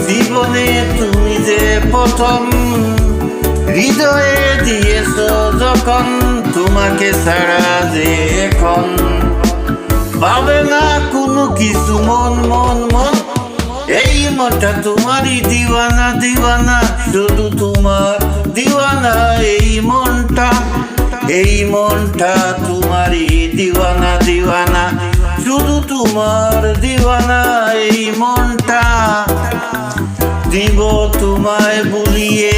জীবনে তুমি যে প্রথম হৃদয়ে দিয়েছ যখন, তোমাকে ছাড়া যে এখন পাবে না কোনো কিছু মন মন মন। এই মনটা তোমারই দিওয়ানা দিওয়ানা, শুধু তোমার দিওয়ানা এই মনটা। এই মনটা তোমারই দিওয়ানা দিওয়ানা, শুধু তোমার দিওয়ানা এই মনটা। দিব তোমায় ভুলিয়ে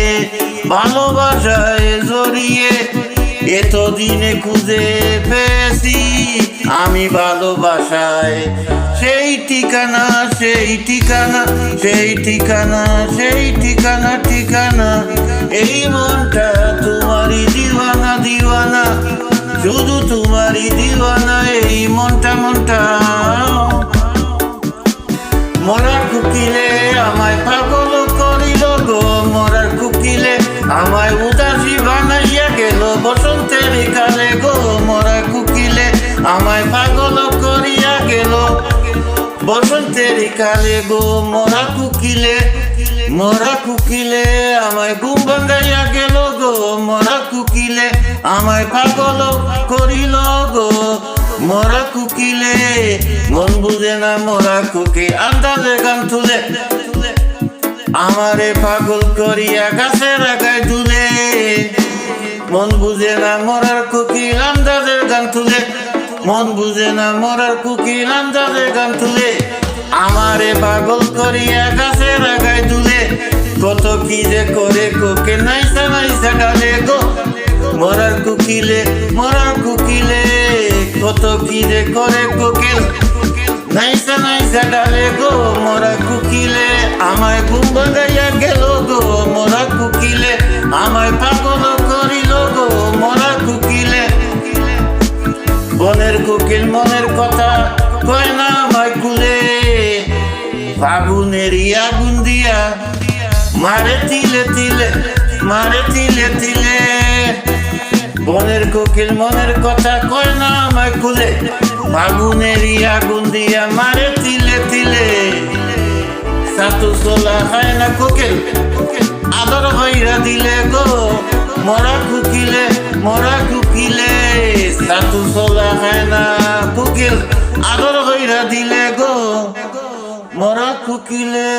ভালোবাসায় জড়িয়ে, এতদিনে খুঁজে পেয়েছি আমি ভালোবাসায় সেই ঠিকানা সেই ঠিকানা সেই ঠিকানা সেই ঠিকানা ঠিকানা। এই মনটা তোমারই দিওয়ানা দিওয়ানা, শুধু তোমারই দিওয়ানা এই মনটা মনটা। মরার কুকিলে আমায় পাগল করিল গো, মরার কুকিলে আমায় উদাসী বানাইয়া গেল বসন্তের কালে গো। মরার কুকিলে আমায় পাগল করিয়া গেল বসন্তের কালে গো। মরা কুকিলে আমায় ঘুম ভাঙাইয়া গেল গো। মরা কুকিলে আমায় পাগল করিল গো। মরা কুকিলে মন বুঝে না, মরা কুকিল আন্দাজে গান তুলে আমারে পাগল করিয়া গাছের আগায় দুলে। মন বুঝে না মরার কুকিল আন্দাজের গান তুলে, মন বুঝে না মরার কুকিল আন্দাজের গান তুলে আমারে পাগল করিয়া গাছের আগায় দুলে। কত কি যে করে কোকে নাইসা নাইসা ডালে গো। মরার কুকিলে কত কি যে করে কোকিল নাইসা নাইসা ডালে গো। মরা কুকিলে আমায় ঘুম ভাঙাইয়া গেল গো। মরা কুকিলে আমায় পাগল করিল গো। মরা কুকিলে বনের কোকিল মনের কথা কয় না আমায় কুলে। ফাগুনেরই আগুন দিয়া মারে তিলে তিলে, মারে তিলে তিলে। বনের কোকিল মনের কথা কয় না আমায় খুলে, ফাগুনেরই আগুন দিয়া মারে তিলে তিলে। সাতু সোলা হয় না কোকিল আদর হইরা দিলে গো। মরা কুকিলে সাতু সোলা হয় না কোকিল আদর হইরা দিলে গো। মরা কুকিলে।